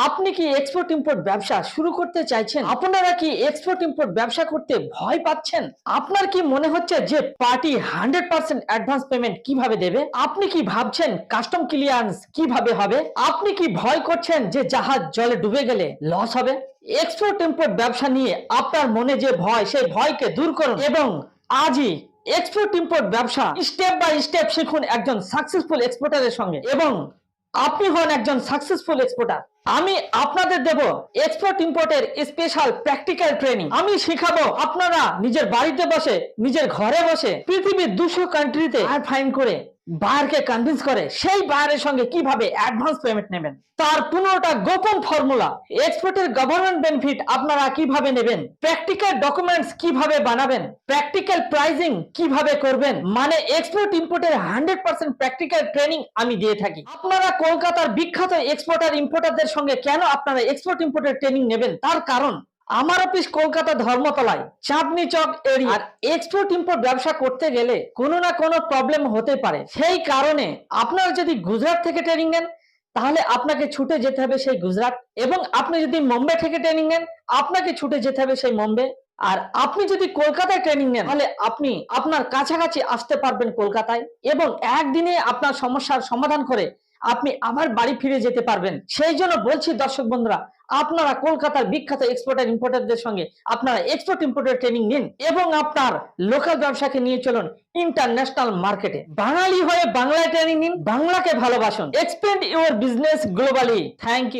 আপনি কি export import ব্যবসা শুরু করতে চাইছেন? আপনারা কি এক্সপোর্ট ইম্পোর্ট ব্যবসা করতে ভয় পাচ্ছেন? আপনার কি মনে হচ্ছে যে পার্টি 100% অ্যাডভান্স পেমেন্ট কিভাবে দেবে? আপনি কি ভাবছেন কাস্টম ক্লিয়ারেন্স কিভাবে হবে? আপনি কি ভয় করছেন যে জাহাজ জলে ডুবে গেলে লস হবে? এক্সপোর্ট ইম্পোর্ট ব্যবসা নিয়ে আপনার মনে যে ভয়, সেই ভয়কে দূর করুন এবং আজই এক্সপোর্ট ইম্পোর্ট ব্যবসা স্টেপ বাই স্টেপ শিখুন একজন সাকসেসফুল এক্সপোর্টারের সঙ্গে এবং আপনি হন একজন সাকসেসফুল এক্সপোর্টার। আমি আপনাদের দেব এক্সপোর্ট ইম্পোর্টের স্পেশাল প্র্যাকটিক্যাল ট্রেনিং। আমি শিখাবো আপনারা নিজের বাড়িতে বসে, নিজের ঘরে বসে পৃথিবীর 200 কান্ট্রিতে ফাইন করে বায়ারকে কনভিন্স করে সেই বায়ারের সঙ্গে কিভাবে অ্যাডভান্স পেমেন্ট নেবেন, তার 15টা গোপন ফর্মুলা, এক্সপোর্টের গভর্নমেন্ট বেনিফিট আপনারা কিভাবে নেবেন, প্র্যাকটিক্যাল ডকুমেন্টস কিভাবে বানাবেন, প্র্যাকটিক্যাল প্রাইজিং কিভাবে করবেন, মানে এক্সপোর্ট ইম্পোর্টের 100% প্র্যাকটিক্যাল ট্রেনিং আমি দিয়ে থাকি। আপনারা কলকাতার বিখ্যাত এক্সপোর্টার ইম্পোর্টারদের সঙ্গে কেন আপনারা এক্সপোর্ট ইম্পোর্টের ট্রেনিং নেবেন, তার কারণ আমার অফিস কলকাতা ধর্মতলায় চাঁদনি চক এরিয়া। আর এক্সপোর্ট ইম্পোর্ট ব্যবসা করতে গেলে কোনো না কোনো প্রবলেম হতে পারে, সেই কারণে আপনারা যদি গুজরাট থেকে ট্রেনিং নেন তাহলে আপনাকে ছুটে যেতে হবে সেই গুজরাট, এবং আপনি যদি মুম্বাই থেকে ট্রেনিং নেন আপনাকে ছুটে যেতে হবে সেই মুম্বাই। আর আপনি যদি কলকাতায় ট্রেনিং নেন তাহলে আপনি আপনার কাছাকাছি আসতে পারবেন কলকাতায়, এবং একদিনে আপনার সমস্যার সমাধান করে আপনি আবার বাড়ি ফিরে যেতে পারবেন। সেই জন্য বলছি দর্শক বন্ধুরা, আপনারা কলকাতার বিখ্যাত এক্সপোর্টার ইম্পোর্টারদের সঙ্গে আপনারা এক্সপোর্ট ইম্পোর্টের ট্রেনিং নিন এবং আপনার লোকাল ব্যবসাকে নিয়ে চলুন ইন্টারন্যাশনাল মার্কেটে। বাঙালি হয়ে বাংলায় ট্রেনিং নিন, বাংলাকে ভালোবাসুন। Expand your business globally. Thank you.